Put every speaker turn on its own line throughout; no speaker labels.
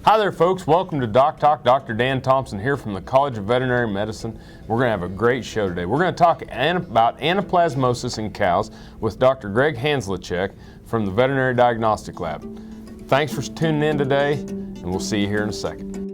Hi there folks, welcome to DocTalk. Dr. Dan Thomson here from the College of Veterinary Medicine. We're going to have a great show today. We're going to talk about anaplasmosis in cows with Dr. Gregg Hanzlicek from the Veterinary Diagnostic Lab. Thanks for tuning in today, and we'll see you here in a second.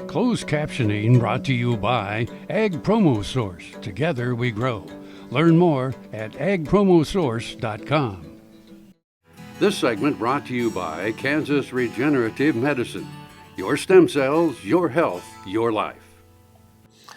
Closed captioning brought to you by Ag Promo Source. Together we grow. Learn more at agpromosource.com. This segment brought to you by Kansas Regenerative Medicine. Your stem cells, your health, your life.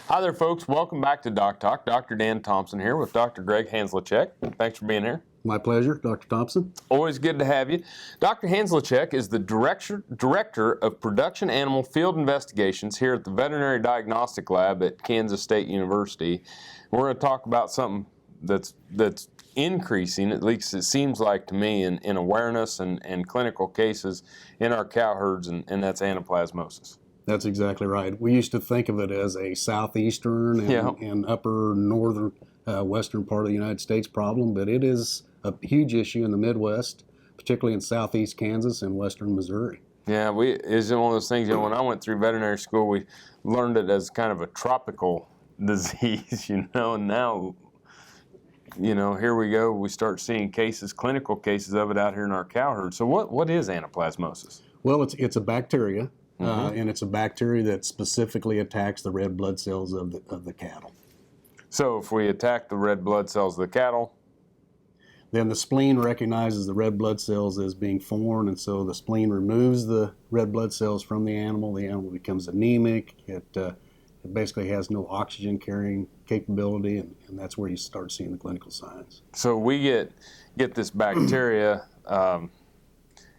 Hi there folks, welcome back to DocTalk. Dr. Dan Thomson here with Dr. Gregg Hanzlicek. Thanks for being here.
My pleasure, Dr. Thompson.
Always good to have you. Dr. Hanzlicek is the Director of Production Animal Field Investigations here at the Veterinary Diagnostic Lab at Kansas State University. We're going to talk about something that's increasing, at least it seems like to me, in awareness and clinical cases in our cow herds, and that's anaplasmosis.
That's exactly right. We used to think of it as a southeastern and upper northern western part of the United States problem, but it is a huge issue in the Midwest, particularly in southeast Kansas and western Missouri.
Yeah, it's one of those things, when I went through veterinary school, we learned it as kind of a tropical disease, and now, here we go, we start seeing clinical cases of it out here in our cow herd. So what is anaplasmosis?
Well, it's a bacteria, and it's a bacteria that specifically attacks the red blood cells of the cattle.
So if we attack the red blood cells of the cattle,
then the spleen recognizes the red blood cells as being foreign, and so the spleen removes the red blood cells from the animal. The animal becomes anemic. It basically has no oxygen carrying capability, and that's where you start seeing the clinical signs.
So we get this bacteria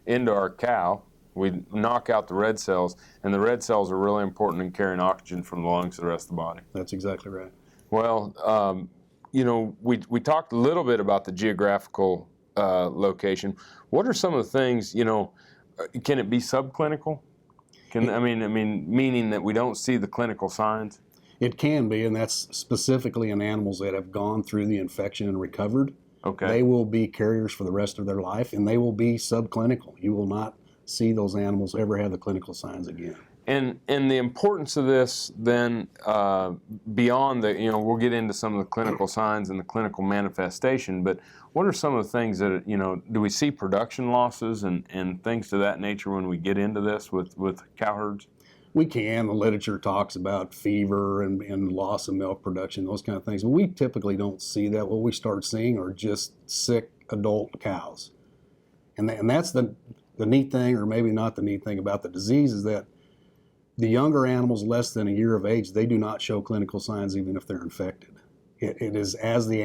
into our cow. We knock out the red cells, and the red cells are really important in carrying oxygen from the lungs to the rest of the body.
That's exactly right.
Well, we talked a little bit about the geographical location. What are some of the things, can it be subclinical? Meaning that we don't see the clinical signs?
It can be, and that's specifically in animals that have gone through the infection and recovered.
Okay.
They will be carriers for the rest of their life, and they will be subclinical. You will not see those animals ever have the clinical signs again.
And the importance of this then, beyond we'll get into some of the clinical signs and the clinical manifestation, but what are some of the things that, do we see production losses and things to that nature when we get into this with cow herds?
We can. The literature talks about fever and loss of milk production, those kind of things. But we typically don't see that. What we start seeing are just sick adult cows. And that's the neat thing, or maybe not the neat thing about the disease, is that the younger animals less than a year of age, they do not show clinical signs even if they're infected. It is as the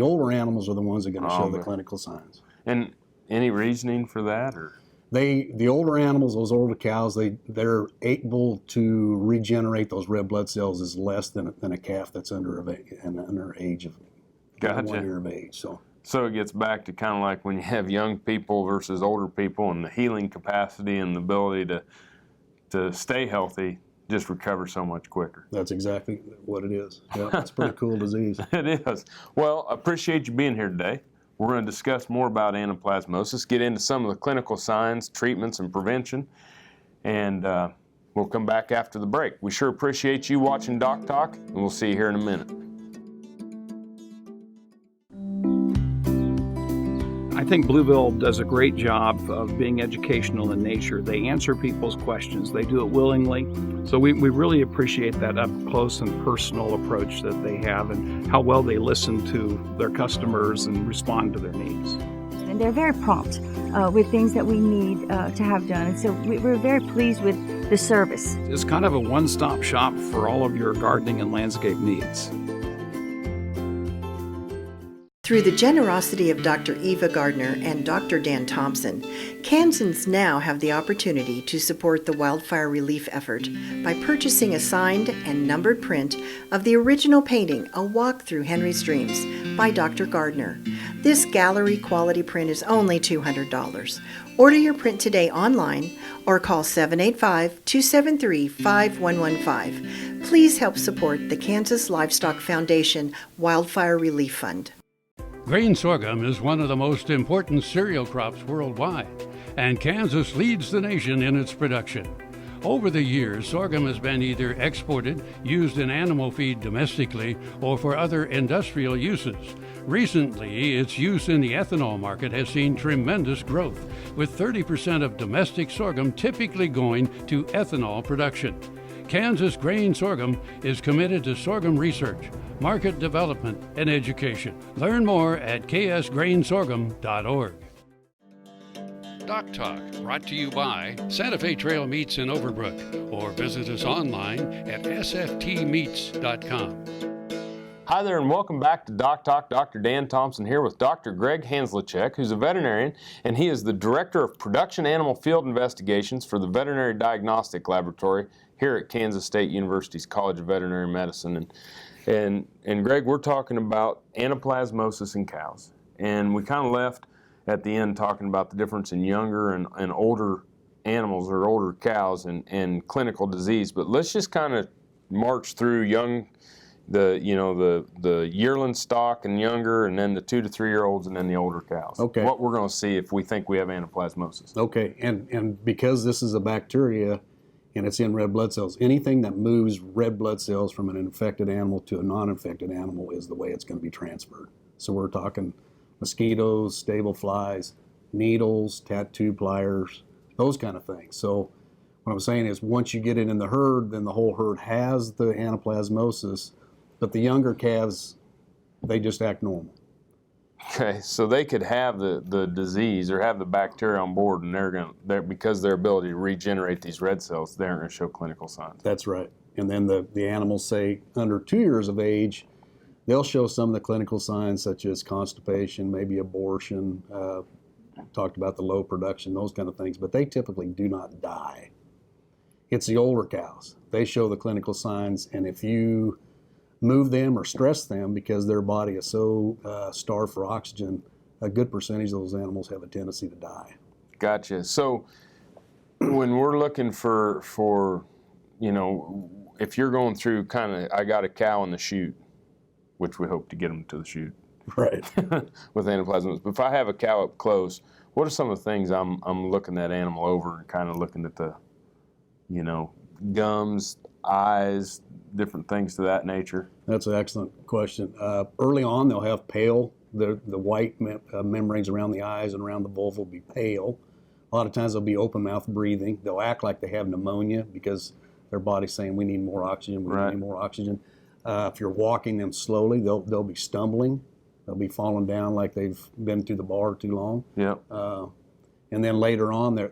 older animals are the ones that are going to show the clinical signs.
And any reasoning for that? Or
the older animals, those older cows, they're able to regenerate those red blood cells is less than a calf that's under age of 1 year of age.
So it gets back to kind of like when you have young people versus older people, and the healing capacity and the ability to stay healthy just recover so much quicker.
That's exactly what it is. Yeah, it's a pretty cool disease.
It is. Well, I appreciate you being here today. We're going to discuss more about anaplasmosis, get into some of the clinical signs, treatments, and prevention, and we'll come back after the break. We sure appreciate you watching DocTalk, and we'll see you here in a minute.
I think Blueville does a great job of being educational in nature. They answer people's questions. They do it willingly. So we really appreciate that up close and personal approach that they have, and how well they listen to their customers and respond to their needs.
And they're very prompt with things that we need to have done. And so we're very pleased with the service.
It's kind of a one-stop shop for all of your gardening and landscape needs.
Through the generosity of Dr. Eva Gardner and Dr. Dan Thomson, Kansans now have the opportunity to support the wildfire relief effort by purchasing a signed and numbered print of the original painting, A Walk Through Henry's Dreams, by Dr. Gardner. This gallery quality print is only $200. Order your print today online or call 785-273-5115. Please help support the Kansas Livestock Foundation Wildfire Relief Fund.
Grain sorghum is one of the most important cereal crops worldwide, and Kansas leads the nation in its production. Over the years, sorghum has been either exported, used in animal feed domestically, or for other industrial uses. Recently, its use in the ethanol market has seen tremendous growth, with 30% of domestic sorghum typically going to ethanol production. Kansas Grain Sorghum is committed to sorghum research, market development, and education. Learn more at ksgrainsorghum.org. DocTalk, brought to you by Santa Fe Trail Meats in Overbrook, or visit us online at sftmeats.com.
Hi there and welcome back to DocTalk. Dr. Dan Thomson here with Dr. Gregg Hanzlicek, who's a veterinarian, and he is the Director of Production Animal Field Investigations for the Veterinary Diagnostic Laboratory here at Kansas State University's College of Veterinary Medicine. And Greg, we're talking about anaplasmosis in cows. And we kind of left at the end talking about the difference in younger and older animals or older cows and clinical disease. But let's just kind of march through the yearling stock and younger, and then the 2 to 3 year olds, and then the older cows.
Okay.
What we're going to see if we think we have anaplasmosis.
Okay, and because this is a bacteria and it's in red blood cells, anything that moves red blood cells from an infected animal to a non-infected animal is the way it's going to be transferred. So we're talking mosquitoes, stable flies, needles, tattoo pliers, those kind of things. So what I'm saying is once you get it in the herd, then the whole herd has the anaplasmosis, but the younger calves, they just act normal.
Okay, so they could have the disease or have the bacteria on board, and they're because their ability to regenerate these red cells, they aren't going to show clinical signs.
That's right. And then the animals, say under 2 years of age, they'll show some of the clinical signs such as constipation, maybe abortion, talked about the low production, those kind of things, but they typically do not die. It's the older cows. They show the clinical signs, and if you move them or stress them because their body is so starved for oxygen, a good percentage of those animals have a tendency to die.
Gotcha. So when we're looking for if you're going through I got a cow in the chute, which we hope to get them to the chute.
Right.
With anaplasmosis. But if I have a cow up close, what are some of the things I'm looking that animal over and kind of looking at the, gums, eyes, different things to that nature?
That's an excellent question. Early on, they'll have pale. The white membranes around the eyes and around the vulva will be pale. A lot of times they'll be open mouth breathing. They'll act like they have pneumonia because their body's saying we need more oxygen, we need more oxygen. If you're walking them slowly, they'll be stumbling. They'll be falling down like they've been through the bar too long.
Yep.
And then later on, their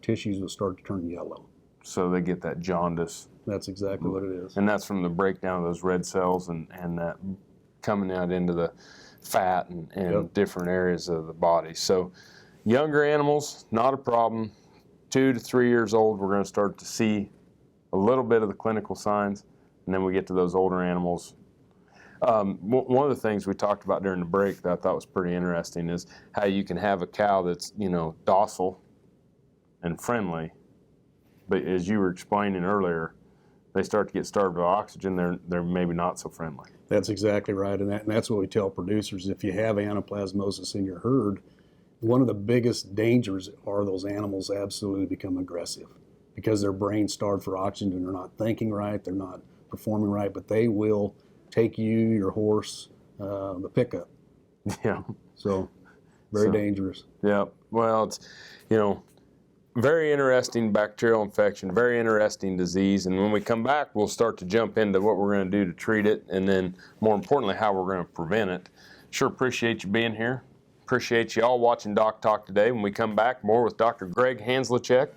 tissues will start to turn yellow.
So they get that jaundice.
That's exactly what it is.
And that's from the breakdown of those red cells and that coming out into the fat and different areas of the body. So younger animals, not a problem. 2 to 3 years old, we're going to start to see a little bit of the clinical signs. And then we get to those older animals. One of the things we talked about during the break that I thought was pretty interesting is how you can have a cow that's, docile and friendly, but as you were explaining earlier, they start to get starved of oxygen, they're maybe not so friendly. That's
exactly right, and that's what we tell producers. If you have anaplasmosis in your herd, one of the biggest dangers are those animals absolutely become aggressive because their brain's starved for oxygen, they're not thinking right, they're not performing right, but they will take you, your horse, the pickup.
Yeah.
So, very dangerous.
Yeah. Well, it's, very interesting bacterial infection, very interesting disease. And when we come back, we'll start to jump into what we're going to do to treat it, and then more importantly, how we're going to prevent it. Sure appreciate you being here. Appreciate you all watching Doc Talk today. When we come back, more with Dr. Gregg Hanzlicek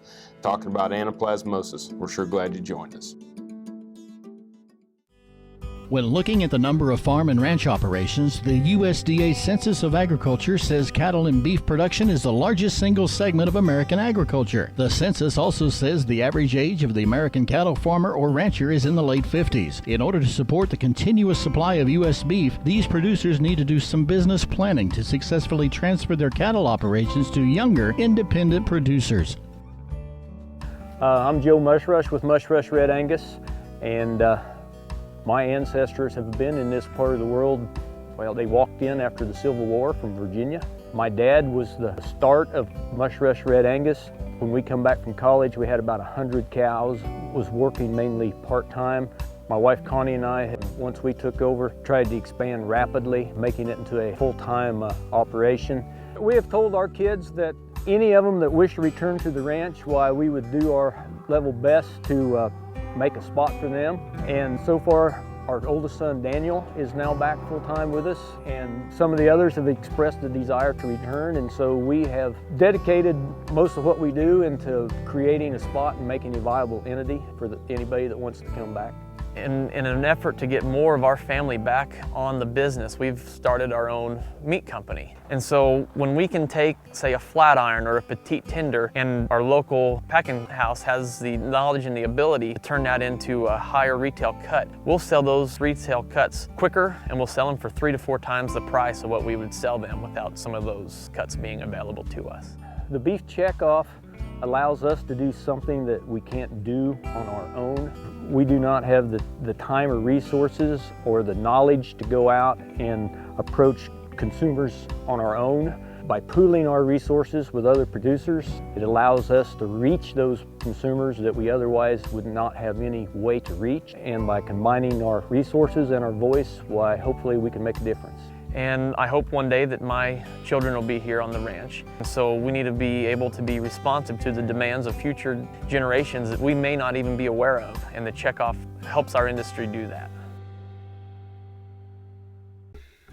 talking about anaplasmosis. We're sure glad you joined us.
When looking at the number of farm and ranch operations, the USDA Census of Agriculture says cattle and beef production is the largest single segment of American agriculture. The census also says the average age of the American cattle farmer or rancher is in the late 50s. In order to support the continuous supply of U.S. beef, these producers need to do some business planning to successfully transfer their cattle operations to younger, independent producers.
I'm Joe Mushrush with Mushrush Red Angus, and my ancestors have been in this part of the world. Well, they walked in after the Civil War from Virginia. My dad was the start of Mushrush Red Angus. When we come back from college, we had about 100 cows, was working mainly part-time. My wife Connie and I, once we took over, tried to expand rapidly, making it into a full-time operation. We have told our kids that any of them that wish to return to the ranch, why we would do our level best to make a spot for them. And so far, our oldest son Daniel is now back full-time with us, and some of the others have expressed a desire to return, and so we have dedicated most of what we do into creating a spot and making a viable entity for anybody that wants to come back.
In an effort to get more of our family back on the business, we've started our own meat company. And so when we can take, say, a flat iron or a petite tender, and our local packing house has the knowledge and the ability to turn that into a higher retail cut, we'll sell those retail cuts quicker, and we'll sell them for 3 to 4 times the price of what we would sell them without some of those cuts being available to us.
The beef checkoff allows us to do something that we can't do on our own. We do not have the time or resources or the knowledge to go out and approach consumers on our own. By pooling our resources with other producers, it allows us to reach those consumers that we otherwise would not have any way to reach. And by combining our resources and our voice, why hopefully we can make a difference.
And I hope one day that my children will be here on the ranch. So we need to be able to be responsive to the demands of future generations that we may not even be aware of, and the checkoff helps our industry do that.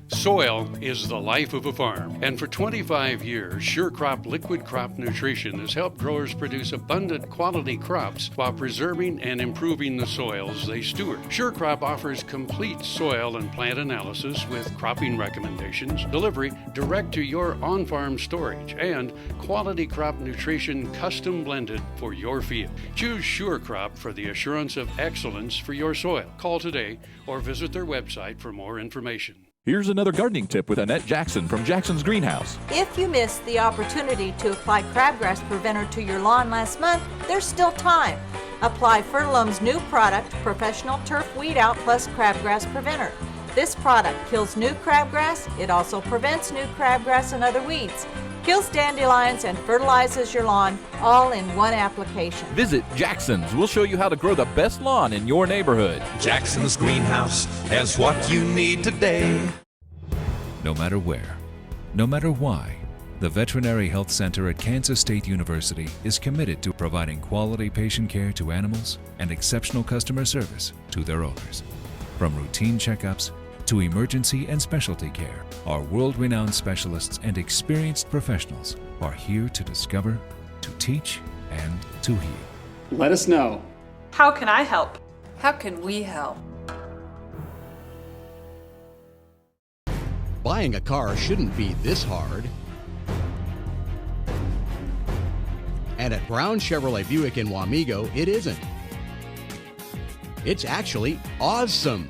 Soil is the life of a farm, and for 25 years, SureCrop Liquid Crop Nutrition has helped growers produce abundant quality crops while preserving and improving the soils they steward. SureCrop offers complete soil and plant analysis with cropping recommendations, delivery direct to your on-farm storage, and quality crop nutrition custom blended for your field. Choose SureCrop for the assurance of excellence for your soil. Call today or visit their website for more information.
Here's another gardening tip with Annette Jackson from Jackson's Greenhouse.
If you missed the opportunity to apply crabgrass preventer to your lawn last month, there's still time. Apply Fertilum's new product, Professional Turf Weed Out Plus Crabgrass Preventer. This product kills new crabgrass, it also prevents new crabgrass and other weeds, kills dandelions and fertilizes your lawn, all in one application.
Visit Jackson's. We'll show you how to grow the best lawn in your neighborhood.
Jackson's Greenhouse has what you need today.
No matter where, no matter why, the Veterinary Health Center at Kansas State University is committed to providing quality patient care to animals and exceptional customer service to their owners. From routine checkups to emergency and specialty care, our world-renowned specialists and experienced professionals are here to discover, to teach, and to heal.
Let us know.
How can I help?
How can we help?
Buying a car shouldn't be this hard. And at Brown Chevrolet Buick in Wamego, it isn't. It's actually awesome.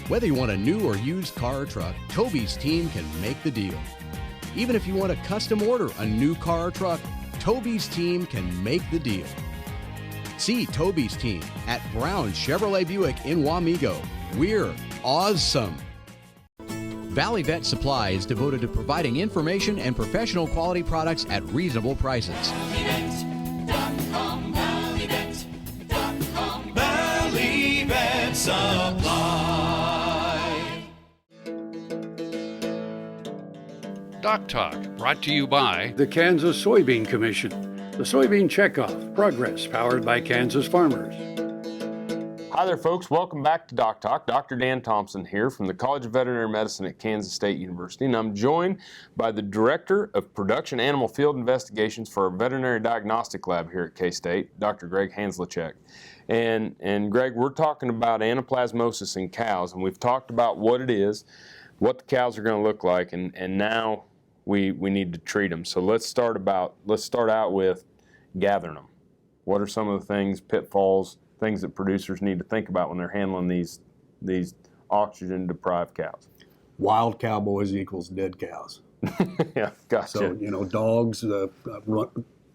Whether you want a new or used car or truck, Toby's team can make the deal. Even if you want to custom order a new car or truck, Toby's team can make the deal. See Toby's team at Brown Chevrolet Buick in Wamego. We're awesome. Valley Vet Supply is devoted to providing information and professional quality products at reasonable prices.
ValleyVet.com, ValleyVet.com, Valley Vet Supply.
DocTalk, brought to you by the Kansas Soybean Commission, the Soybean Checkoff, progress powered by Kansas farmers.
Hi there, folks. Welcome back to DocTalk. Dr. Dan Thomson here from the College of Veterinary Medicine at Kansas State University, and I'm joined by the Director of Production Animal Field Investigations for our Veterinary Diagnostic Lab here at K-State, Dr. Gregg Hanzlicek. And Greg, we're talking about anaplasmosis in cows, and we've talked about what it is, what the cows are going to look like, and now we need to treat them. So let's start out with gathering them. What are some of the things, pitfalls, things that producers need to think about when they're handling these oxygen-deprived cows?
Wild cowboys equals dead cows.
Yeah, gotcha.
So, dogs,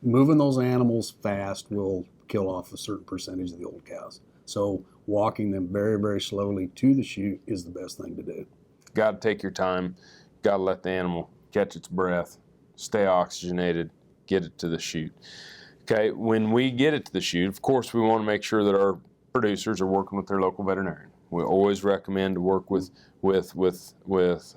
moving those animals fast will kill off a certain percentage of the old cows. So walking them very, very slowly to the chute is the best thing to do.
Got to take your time. Got to let the animal catch its breath, stay oxygenated, get it to the chute. Okay, when we get it to the chute, of course, we want to make sure that our producers are working with their local veterinarian. We always recommend to work with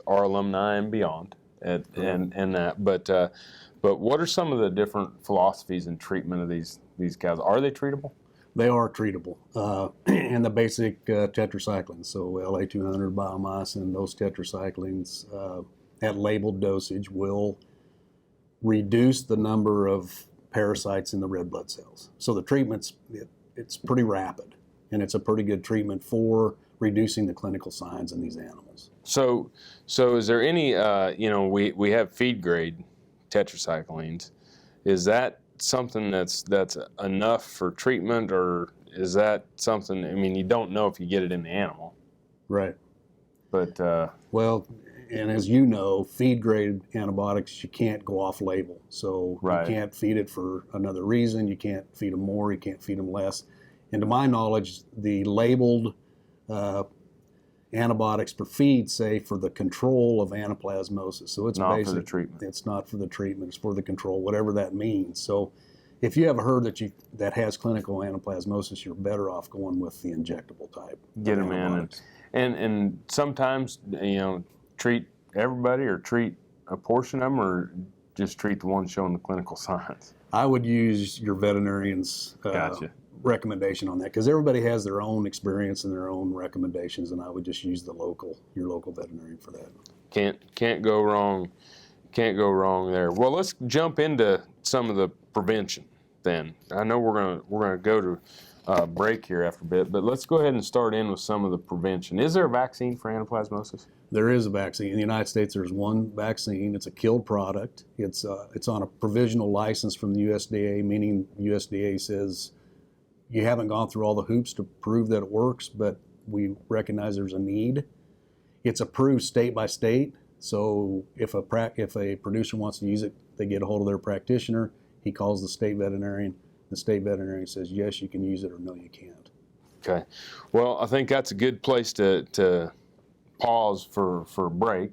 our alumni and beyond, and that. But what are some of the different philosophies in treatment of these cows? Are they treatable?
They are treatable, and the basic tetracyclines, so LA200, biomycin, those tetracyclines at labeled dosage will reduce the number of parasites in the red blood cells. So the treatment's it's pretty rapid, and it's a pretty good treatment for reducing the clinical signs in these animals.
So is there any we have feed grade tetracyclines? Is that something that's enough for treatment, or is that something? I mean, you don't know if you get it in the animal,
right?
But
well. And as you know, feed-grade antibiotics, you can't go off-label. So You can't feed it for another reason. You can't feed them more. You can't feed them less. And to my knowledge, the labeled antibiotics for feed say for the control of anaplasmosis. So it's
not for the treatment.
It's not for the treatment. It's for the control, whatever that means. So if you have a herd that has clinical anaplasmosis, you're better off going with the injectable type.
Get them in, and sometimes treat everybody, or treat a portion of them, or just treat the ones showing the clinical signs?
I would use your veterinarian's recommendation on that, because everybody has their own experience and their own recommendations, and I would just use your local veterinarian for that.
Can't go wrong. Can't go wrong there. Well, let's jump into some of the prevention then. I know we're gonna go to break here after a bit, but let's go ahead and start in with some of the prevention. Is there a vaccine for anaplasmosis?
There is a vaccine. In the United States, there's one vaccine. It's a killed product. It's on a provisional license from the USDA, meaning USDA says you haven't gone through all the hoops to prove that it works, but we recognize there's a need. It's approved state by state. So if a producer wants to use it, they get a hold of their practitioner. He calls the state veterinarian. The state veterinarian says, yes, you can use it, or no, you can't.
Okay. Well, I think that's a good place to pause for a break.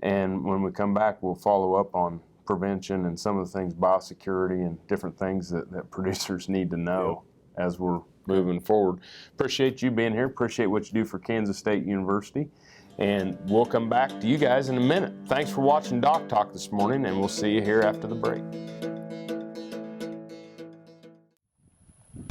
And when we come back, we'll follow up on prevention and some of the things, biosecurity and different things that producers need to know as we're moving forward. Appreciate you being here. Appreciate what you do for Kansas State University. And we'll come back to you guys in a minute. Thanks for watching DocTalk this morning, and we'll see you here after the break.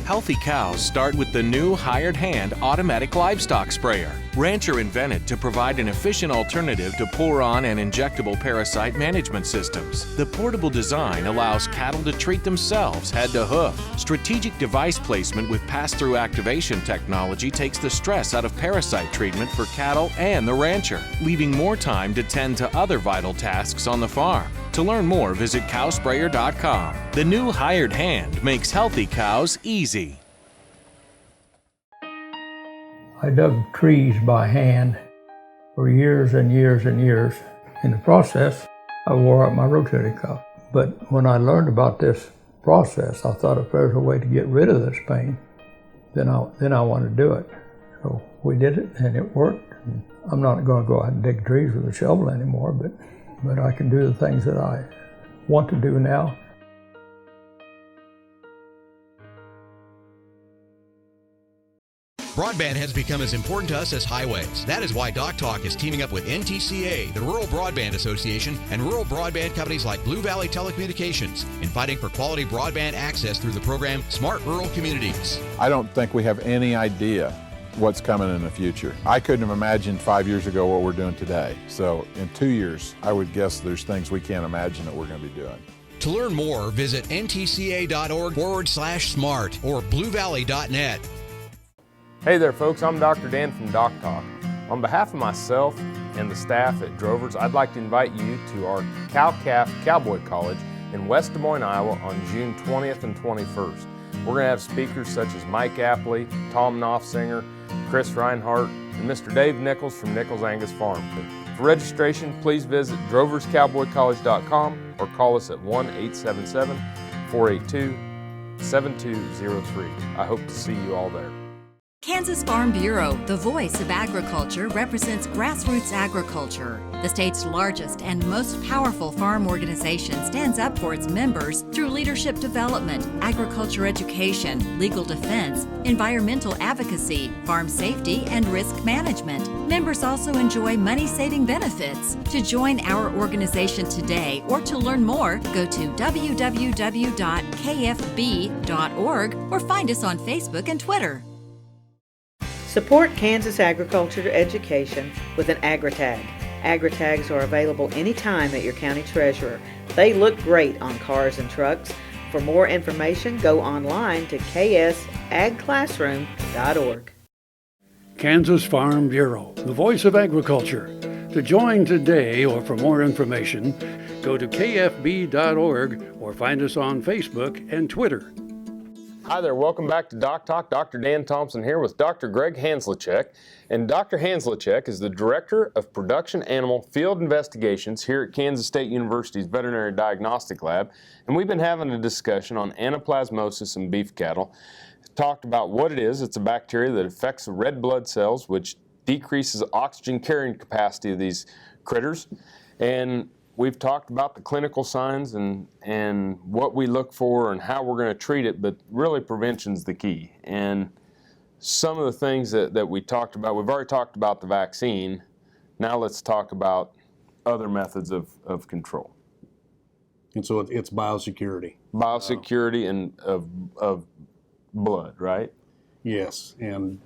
Healthy cows start with the new hired hand automatic livestock sprayer. Rancher invented to provide an efficient alternative to pour-on and injectable parasite management systems. The portable design allows cattle to treat themselves head to hoof. Strategic device placement with pass-through activation technology takes the stress out of parasite treatment for cattle and the rancher, leaving more time to tend to other vital tasks on the farm. To learn more, visit cowsprayer.com. The new hired hand makes healthy cows easy.
I dug trees by hand for years and years and years. In the process, I wore out my rotator cuff. But when I learned about this process, I thought if there's a way to get rid of this pain, then I wanted to do it. So we did it, and it worked. And I'm not going to go out and dig trees with a shovel anymore, but I can do the things that I want to do now.
Broadband has become as important to us as highways. That is why DocTalk is teaming up with NTCA, the Rural Broadband Association, and rural broadband companies like Blue Valley Telecommunications in fighting for quality broadband access through the program Smart Rural Communities.
I don't think we have any idea what's coming in the future. I couldn't have imagined 5 years ago what we're doing today. So in 2 years, I would guess there's things we can't imagine that we're going to be doing.
To learn more, visit ntca.org/smart or bluevalley.net.
Hey there folks, I'm Dr. Dan from DocTalk. On behalf of myself and the staff at Drovers, I'd like to invite you to our Cow-Calf Cowboy College in West Des Moines, Iowa on June 20th and 21st. We're going to have speakers such as Mike Apley, Tom Knopfsinger, Chris Reinhardt, and Mr. Dave Nichols from Nichols Angus Farm. For registration, please visit droverscowboycollege.com or call us at 1-877-482-7203. I hope to see you all there.
Kansas Farm Bureau, the voice of agriculture, represents grassroots agriculture. The state's largest and most powerful farm organization stands up for its members through leadership development, agriculture education, legal defense, environmental advocacy, farm safety, and risk management. Members also enjoy money-saving benefits. To join our organization today or to learn more, go to www.kfb.org or find us on Facebook and Twitter.
Support Kansas agriculture education with an AgriTag. AgriTags are available anytime at your county treasurer. They look great on cars and trucks. For more information, go online to ksagclassroom.org.
Kansas Farm Bureau, the voice of agriculture. To join today or for more information, go to kfb.org or find us on Facebook and Twitter.
Hi there, welcome back to DocTalk. Dr. Dan Thomson here with Dr. Gregg Hanzlicek. And Dr. Hanzlicek is the Director of Production Animal Field Investigations here at Kansas State University's Veterinary Diagnostic Lab. And we've been having a discussion on anaplasmosis in beef cattle. Talked about what it is. It's a bacteria that affects the red blood cells, which decreases oxygen carrying capacity of these critters. And we've talked about the clinical signs and what we look for and how we're going to treat it, but really prevention's the key. And some of the things that we talked about, we've already talked about the vaccine. Now let's talk about other methods of control.
And so it's biosecurity.
Biosecurity and of blood, right?
Yes, and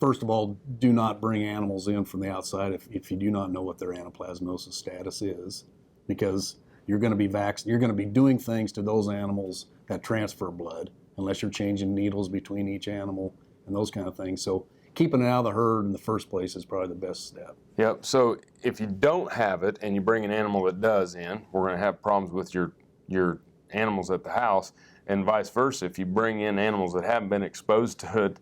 first of all, do not bring animals in from the outside if you do not know what their anaplasmosis status is, because you're going to be you're going to be doing things to those animals that transfer blood, unless you're changing needles between each animal and those kind of things. So keeping it out of the herd in the first place is probably the best step.
Yep. So if you don't have it and you bring an animal that does in, we're going to have problems with your animals at the house, and vice versa. If you bring in animals that haven't been exposed to it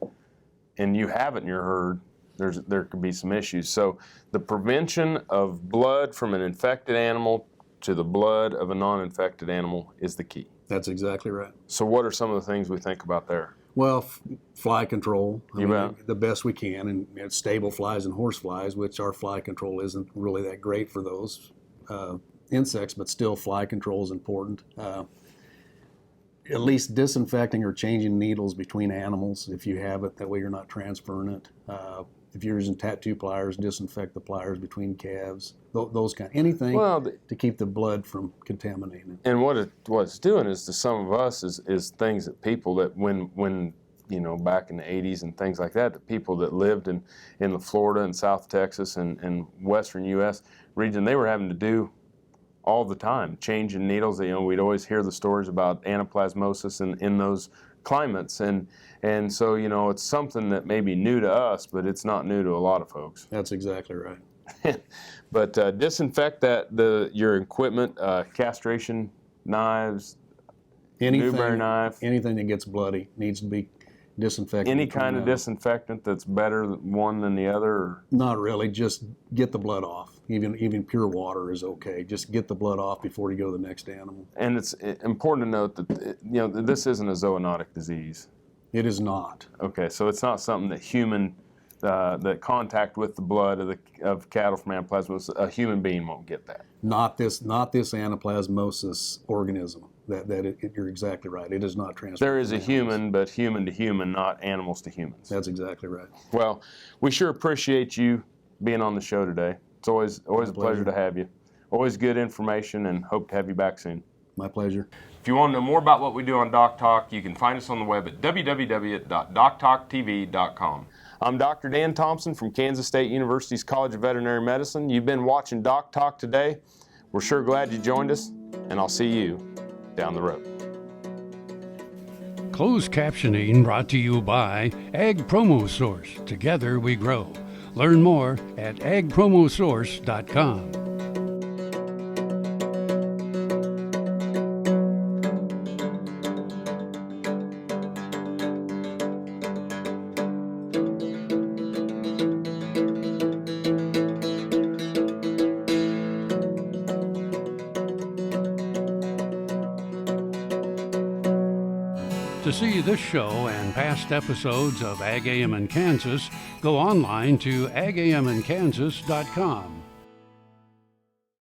and you have it in your herd, there could be some issues. So the prevention of blood from an infected animal to the blood of a non-infected animal is the key.
That's exactly right.
So what are some of the things we think about there?
Well, fly control,
You bet.
the best we can, and it's stable flies and horse flies, which our fly control isn't really that great for those insects, but still fly control is important. At least disinfecting or changing needles between animals if you have it, that way you're not transferring it. If you're using tattoo pliers, disinfect the pliers between calves, those kind, anything to keep the blood from contaminating it.
And what it's doing is to some of us is things that people that when you know, back in the 80s and things like that, the people that lived in the Florida and South Texas and Western U.S. region, they were having to do all the time, changing needles. You know, we'd always hear the stories about anaplasmosis in those climates, and so, you know, it's something that may be new to us, but it's not new to a lot of folks.
That's exactly right.
But disinfect your equipment, castration knives, Newbery knife.
Anything that gets bloody needs to be disinfected.
Any kind of disinfectant that's better one than the other? Or?
Not really, just get the blood off. Even pure water is okay. Just get the blood off before you go to the next animal. And
it's important to note that this isn't a zoonotic disease.
It is not.
Okay, so it's not something that human the contact with the blood of cattle from anaplasmosis, a human being won't get that.
Not this anaplasmosis organism. You're exactly right. It is not transferred.
There is a human, but human to human, not animals to humans.
That's exactly right.
Well, we sure appreciate you being on the show today. It's always a pleasure to have you. Always good information, and hope to have you back soon.
My pleasure.
If you want to know more about what we do on DocTalk, you can find us on the web at www.doctalktv.com. I'm Dr. Dan Thomson from Kansas State University's College of Veterinary Medicine. You've been watching DocTalk today. We're sure glad you joined us, and I'll see you down the road.
Closed captioning brought to you by Ag Promo Source. Together we grow. Learn more at agpromosource.com. To see this show and past episodes of Ag AM in Kansas, go online to agamInKansas.com.